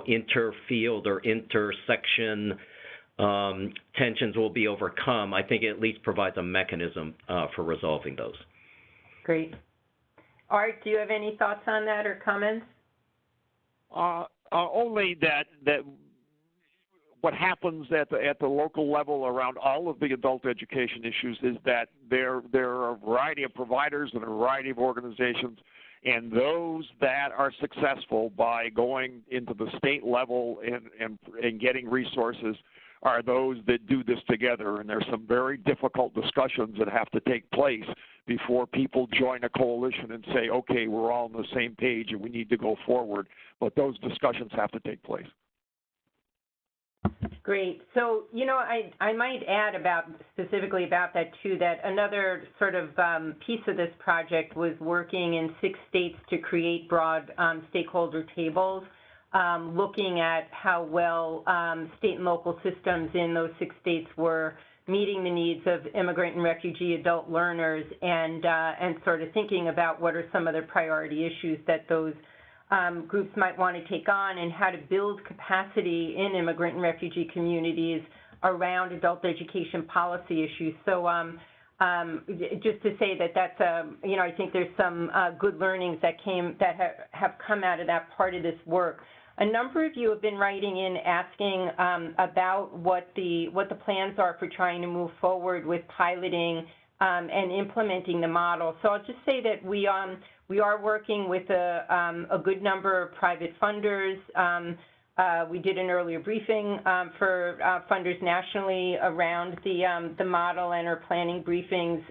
interfield or intersection tensions will be overcome, I think it at least provides a mechanism for resolving those. Great. Art, do you have any thoughts on that or comments? Only that what happens at the local level around all of the adult education issues is that there are a variety of providers and a variety of organizations, and those that are successful by going into the state level and getting resources are those that do this together. And there's some very difficult discussions that have to take place before people join a coalition and say, okay, we're all on the same page and we need to go forward. But those discussions have to take place. Great. So, I might add specifically about that too, that another sort of piece of this project was working in 6 states to create broad stakeholder tables, looking at how well state and local systems in those 6 states were meeting the needs of immigrant and refugee adult learners, and sort of thinking about what are some of the priority issues that those groups might want to take on, and how to build capacity in immigrant and refugee communities around adult education policy issues. So just to say that's I think there's some good learnings that have come out of that part of this work. A number of you have been writing in asking about what the plans are for trying to move forward with piloting and implementing the model. So I'll just say that we are working with a good number of private funders. We did an earlier briefing for funders nationally around the model, and are planning briefings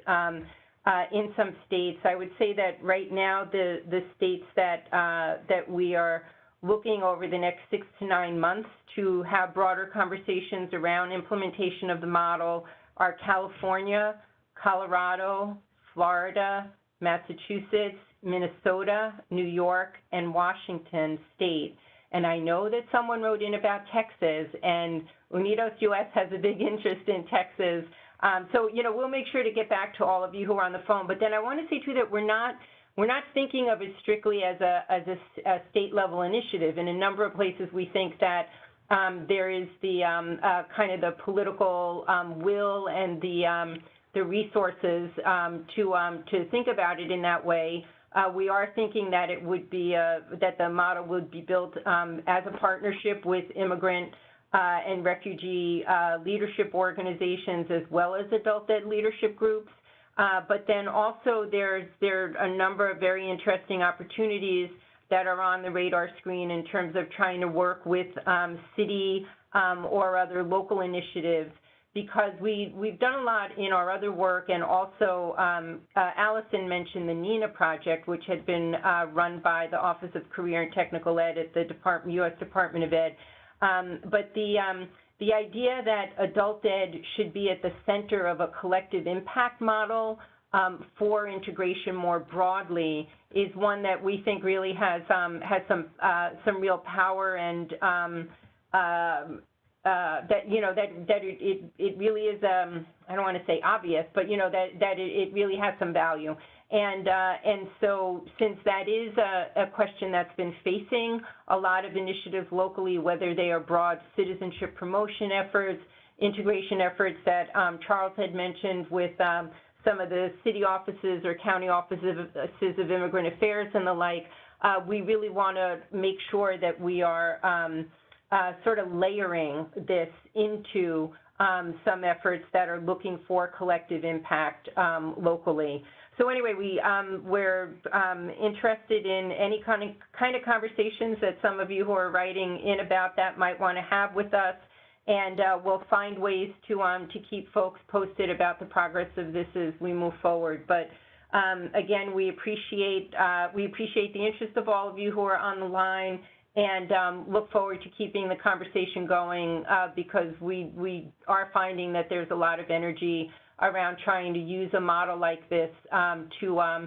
in some states. I would say that right now the states that we are looking over the next 6 to 9 months to have broader conversations around implementation of the model are California, Colorado, Florida, Massachusetts, Minnesota, New York, and Washington State. And I know that someone wrote in about Texas, and Unidos US has a big interest in Texas. So, you know, we'll make sure to get back to all of you who are on the phone. But then I want to say, too, that we're not thinking of it strictly as a state-level initiative. In a number of places, we think that there is the kind of the political will and the resources to think about it in that way. We are thinking that it would be that the model would be built as a partnership with immigrant and refugee leadership organizations, as well as adult ed leadership groups. But then also there are a number of very interesting opportunities that are on the radar screen in terms of trying to work with city or other local initiatives, because we've done a lot in our other work, and also Ellison mentioned the NINA project, which had been run by the Office of Career and Technical Ed at the U.S. Department of Ed. But the idea that adult ed should be at the center of a collective impact model for integration more broadly is one that we think really has some real power, and that, you know, that it really is, I don't want to say obvious, but, you know, that it really has some value. And so since that is a question that's been facing a lot of initiatives locally, whether they are broad citizenship promotion efforts, integration efforts that Charles had mentioned with some of the city offices or county offices of immigrant affairs and the like, we really want to make sure that we are sort of layering this into some efforts that are looking for collective impact locally. So anyway, we're interested in any kind of conversations that some of you who are writing in about that might want to have with us, and we'll find ways to keep folks posted about the progress of this as we move forward. But again, we appreciate the interest of all of you who are on the line, and look forward to keeping the conversation going, because we are finding that there's a lot of energy around trying to use a model like this to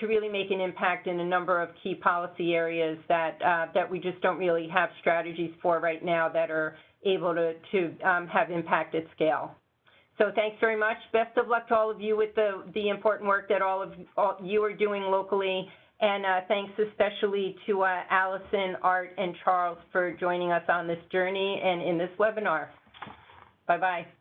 really make an impact in a number of key policy areas that we just don't really have strategies for right now that are able to have impact at scale. So thanks very much. Best of luck to all of you with the important work that all you are doing locally. And thanks especially to Ellison, Art, and Charles for joining us on this journey and in this webinar. Bye-bye.